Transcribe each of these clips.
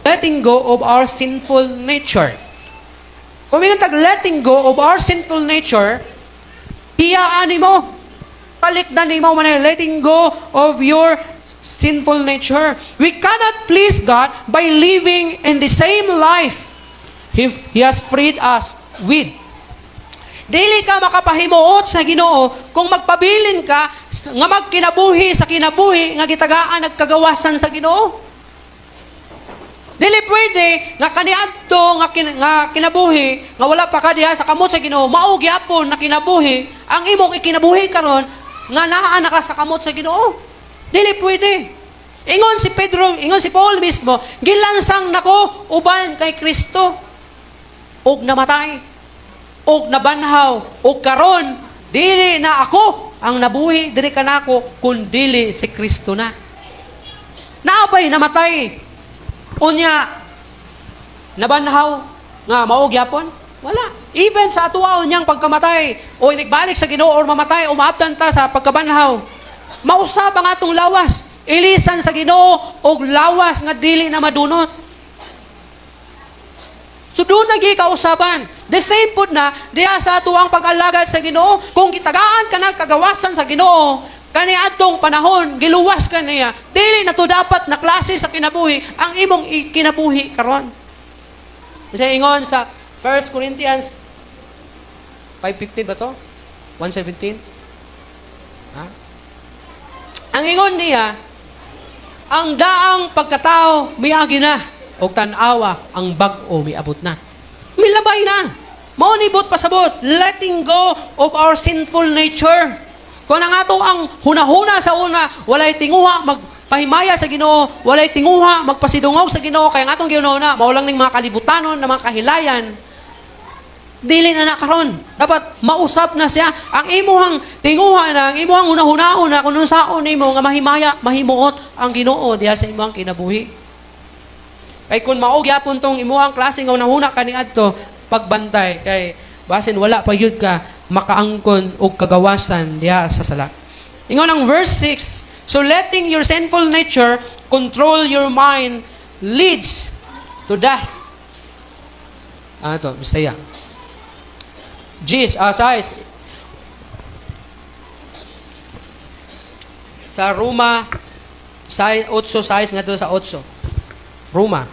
letting go of our sinful nature. Kung may letting go of our sinful nature, hiyaan mo, palikdan mo man letting go of your sinful nature. We cannot please God by living in the same life He has freed us with. Dili ka makapahimuot sa Ginoo kung magpabilin ka nga magkinabuhi sa kinabuhi nga gitagaan nagkagawasan sa Ginoo. Dili pwede nga kaniadto nga kinabuhi nga wala pa ka diha sa kamot sa Ginoo, mao gyapon na kinabuhi ang imong ikinabuhi karon nga naa na ka sa kamot sa Ginoo. Dili pwede. Ingon si Pedro, ingon si Paul mismo, gilansang nako uban kay Kristo og namatay, og nabanhaw, og karon dili na ako ang nabuhi diri kanako kun dili si Kristo na. Naabay namatay. Unya nabanhaw nga mao gyapon? Wala. Even sa atuaon niyang pagkamatay o nagbalik sa Ginoo or mamatay o maabtan ta sa pagkabanhaw, mausab ang atong lawas. Ilisan sa Ginoo og lawas nga dili na madunot. So doon nagikausaban. The same pud na diha sa atuang pag-alagad sa Ginoo. Kung gitagaan ka na kagawasan sa Ginoo, kani atong panahon giluwas ka niya, dili na to dapat na klase sa kinabuhi ang imong kinabuhi karon. Kasi ingon sa 1 Corinthians 5:15 ba to? 1:17? Ha? Ang ingon niya, ang daang pagkatao miagi na og tan-awa ang bag-o miabot na. Milabay na. Mao nibot pasabot, letting go of our sinful nature. Kung ang ato ang hunahuna sa una, walay tinguha magpahimaya sa Ginoo, walay tinguha magpasidungog sa Ginoo, kaya ang atong Ginoo na maulang ning mga kalibutanon na mga kahilayan, dili na nakaron. Dapat mausap na siya. Ang imuhang tinguha na, ang imuhang hunahunahon na, kung saon nimo nga mahimaya, mahimuot ang Ginoo diha sa imuhang kinabuhi. Kay kung mao gyapon tong imuhang klase nga hunahuna kaniadto, pagbantay kay basin wala pa yun ka makaangkon og kagawasan diha sa sala. Ingon ang verse 6, so letting your sinful nature control your mind leads to death. Ito, Mr. Yang. Size. Sa Roma, 8 size nga doon sa 8. Roma.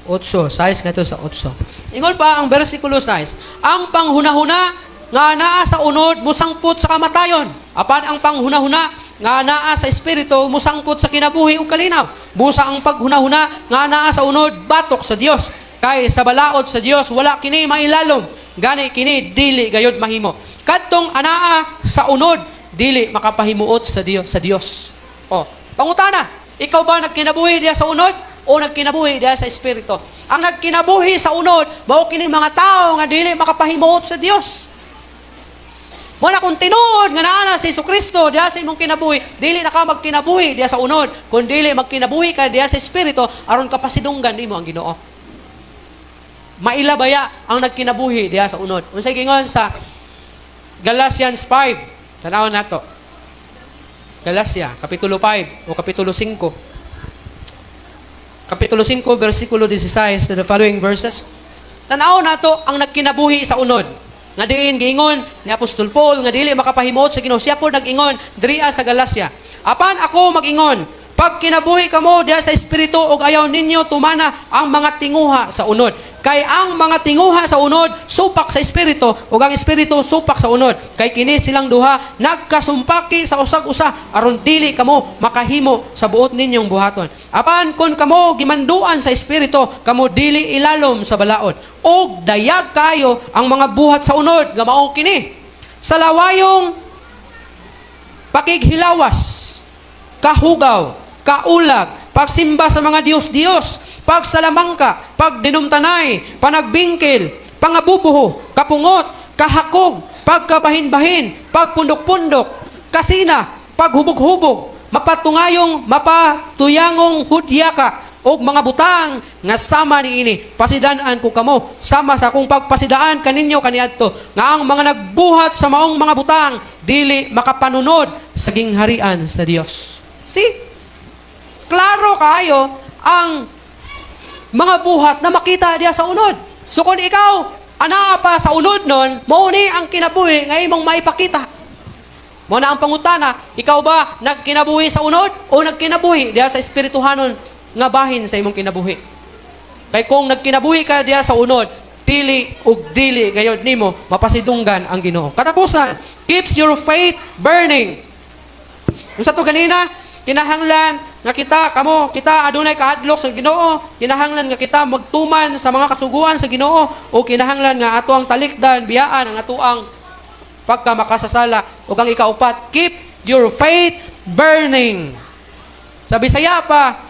8, size nga to sa 8. Ingon pa ang versikulo 6. Ang panghunahuna nga naa sa unod musangpot sa kamatayon. Apan ang panghunahuna nga naa sa espiritu musangpot sa kinabuhi ug kalinaw. Busa ang paghunahuna nga naa sa unod batok sa Dios. Kay sa balaod sa Dios wala kini mailalom. Gani kini dili gayud mahimo. Kadtong anaa sa unod dili makapahimuot sa Dios. Oh, pangutana, ikaw ba nagkinabuhi diha sa unod o nagkinabuhi diha sa espiritu? Ang nagkinabuhi sa unod, mao kini mga tao nga dili makapahimuot sa Dios. Muna kung tinuod nga naa si Jesucristo diha sa imong kinabuhi, dili na ka magkinabuhi diha sa unod, kun dili magkinabuhi ka diha sa espiritu aron ka pasidunggan nimo ang Ginoo. Mailabaya ang nagkinabuhi diha sa unod. Unsay gingon sa Galatians 5? Tanawon nato. Galatia, Kapitulo 5 o Kapitulo 5. Kapitulo 5, versikulo 16 to the following verses. Tanaw nato ang nagkinabuhi sa unod. Nga diin giingon ni Apostol Paul nga dili makapahimuot sa Ginoo. Siya po nag-ingon diriya sa Galatia. Apan ako mag-ingon, pag kinabuhi kamo diha sa espiritu ug ayaw ninyo tumana ang mga tinguha sa unod. Kay ang mga tinguha sa unod supak sa espiritu ug ang espiritu supak sa unod. Kay kini silang duha nagkasumpaki sa usag-usa aron dili kamo makahimo sa buot ninyong buhaton. Apan kun kamo gimanduan sa espiritu, kamo dili ilalom sa balaod. Og dayag kayo ang mga buhat sa unod nga mao kini. Sa lawayong pakighilawas, kahugaw, kaulag, pagsimba sa mga Diyos-Diyos, pagsalamangka, pagdinumtanay, panagbingkil, pangabubuho, kapungot, kahakog, pagkabahin-bahin, pagpundok-pundok, kasina, paghubog-hubog, mapatuyangong hudyaka, o mga butang nga sama niini. Pasidanaan ko kamo, sama sa akong pagpasidaan kaninyo kaniadto, nga ang mga nagbuhat sa maong mga butang, dili makapanunod sa gingharian sa Dios. See? klaro kayo ang mga buhat na makita diya sa unod. So kung ikaw, ana pa sa unod nun, mauni ang kinabuhi nga imong maipakita. Mo na ang pangutana, ikaw ba nagkinabuhi sa unod o nagkinabuhi diya sa espirituhanon nga bahin sa imong kinabuhi? Kay kung nagkinabuhi ka diya sa unod, dili ug dili gayud nimo mapasidunggan ang Ginoo. Katapusan, keeps your faith burning. Unsa to ganina? Kinahanglan nga kita adunay kahadlok sa Ginoo, kinahanglan nga kita magtuman sa mga kasuguan sa Ginoo, o kinahanglan nga ato ang talikdan biyaan ang ato ang pagka makasasala. Ug ang ikaupat, keep your faith burning. Sa Bisaya pa,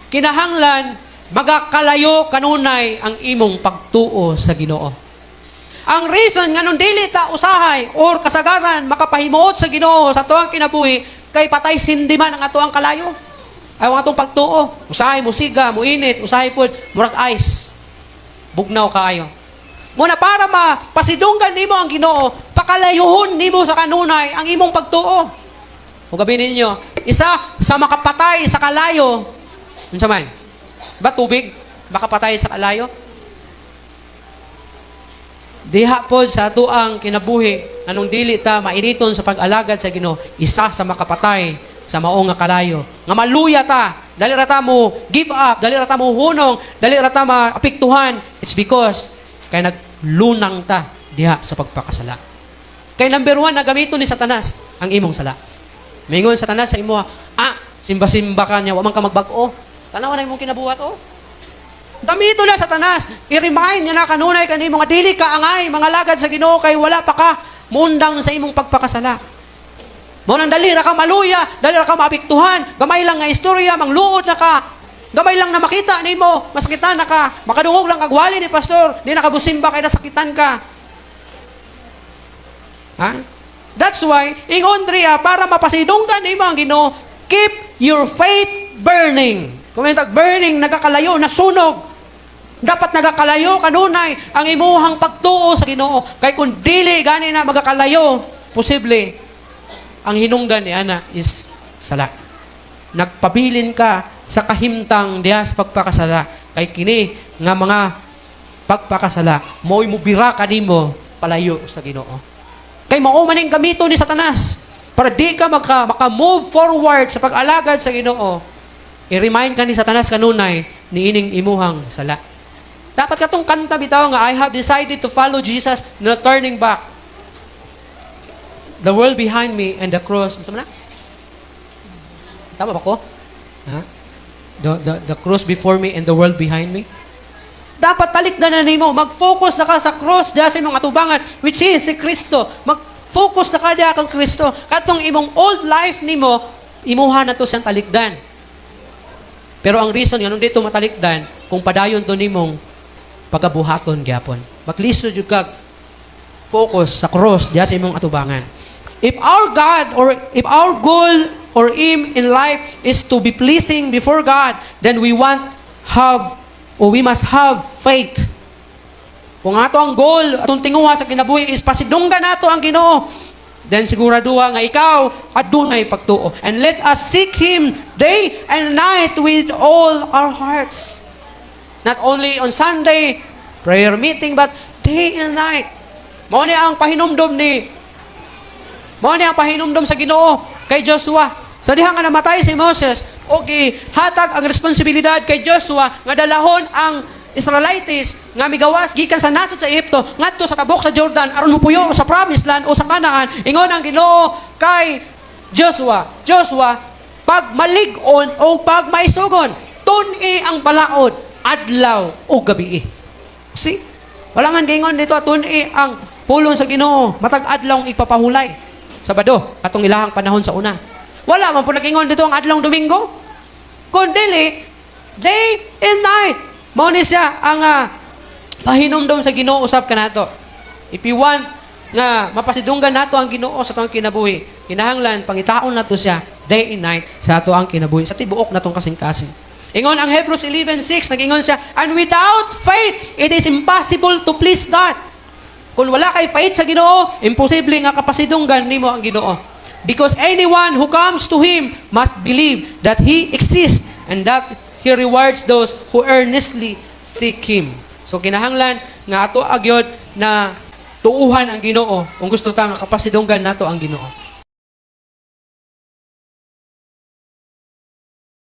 kinahanglan magakalayo kanunay ang imong pagtuo sa Ginoo. Ang reason nga nung dili ta usahay or kasagaran makapahimuot sa Ginoo sa tuang kinabuhi kay patay sindiman ang atoang kalayo. Ay ang atong pagtuo. Usahay mo siga, mo init, usahay pod murag ice. Bugnaw kaayo. Muna para mapasidunggan nimo ang Ginoo, pakalayuhon nimo sa kanunay ang imong pagtuo. Kung gabi ninyo, isa sa makapatay sa kalayo, unsa man? Ba tubig makapatay sa kalayo? Diha pod sa atuang kinabuhi anong dili ta mainiton sa pag-alagad sa Ginoo, isa sa makapatay sa mao nga kalayo. Nga maluya ta, dali ra ta mo give up, dali ra ta mo hunong, dali ra ta maapektuhan. It's because kay naglunang ta diha sa pagpakasala. Kay number 1 nagamiton ni Satanas ang imong sala. Mingon Satanas sa imo, simba-simba ka niya, wa man ka magbag-o. Tanaw na imong kinabuhat Damito na Satanas, i-remind niya na kanunay kanimo nga dili ka angay mga lagad sa Ginoo kay wala pa ka muundang sa imong pagpakasala. Mo nang dali ra ka maluya, dali ra ka maapektuhan, gamay lang nga istorya mangluod na ka. Gamay lang na makita nimo, masakitan na ka, makadungog lang kagwali ni pastor, di nakabusimba kay nasakitan ka. That's why ingon riya para mapasidunggan nimo ang Ginoo, keep your faith burning. Kumentag burning, nagakalayo, nasunog. Dapat nagakalayo kanunay ang imuhang pagtuo sa Ginoo. Kay kung dili gani na magakalayo, posible ang hinungdan ni ana is sala. Nagpabilin ka sa kahimtang diha sa pagpakasala. Kay kini nga mga pagpakasala, mo'y mubira kanimo palayo sa Ginoo. Kay mao man ning gamito ni Satanas para di ka maka-move forward sa pag-alagad sa Ginoo. I-remind ka ni Satanas kanunay ni ining imuhang sala. Dapat katong kanta bitaw nga, I have decided to follow Jesus, no turning back. The world behind me and the cross. Ano na? Tama ba ko? The cross before me and the world behind me. Dapat talikdan na nimo, mag-focus na ka sa cross diha sa imong atubangan, which is si Kristo. Mag-focus na ka diha kang Kristo. Katong imong old life nimo, imuha na to siyang talikdan. Pero ang reason nga nung dito matalikdan, kung padayon to nimong pagabuhaton gyapon. Maglisod jud kag focus sa cross diha sa imong atubangan. If our God or if our goal or aim in life is to be pleasing before God, then we must have faith. Kung ato ang goal atong tinguha sa kinabuhi is pasidunggan nato ang Ginoo, then siguraduha nga ikaw adunay pagtuo. And let us seek Him day and night with all our hearts. Not only on Sunday, prayer meeting, but day and night. Mao ni ang pahinumdom sa Ginoo kay Joshua. Sa diha nga namatay si Moses, okay, hatag ang responsibilidad kay Joshua nga dalahon ang Israelites nga migawas gikan sa nasod sa Egypto ngadto sa tabok sa Jordan aron mopuyo sa promised land o sa Canaan. Ingon ang Ginoo kay Joshua, pag malig-on o pag maisugon, tun-i ang balaod adlaw o gabi. See? Wala nga gingon dito, tun-i ang pulong sa Ginoo, matag adlaw ipapahulay. Sabado, atong ilahang panahon sa una. Wala man po nag-ingon dito ang adlaw Domingo. Kundi, day and night. Mao ni siya ang pahinumdom sa Ginoo usab kanato. If you want nga mapasidunggan nato ang Ginoo sa atong kinabuhi, kinahanglan pangitaon nato siya day and night sa ato ang kinabuhi sa tibuok natong kasing-kasing. Ingon ang Hebrews 11:6, nag-ingon siya, and without faith, it is impossible to please God. Kung wala kay faith sa Ginoo, imposible nga kapasidunggan nimo ang Ginoo. Because anyone who comes to Him must believe that He exists and that He rewards those who earnestly seek Him. So kinahanglan nga ato agyod na tuuhan ang Ginoo kung gusto ta nga kapasidunggan nato ang Ginoo.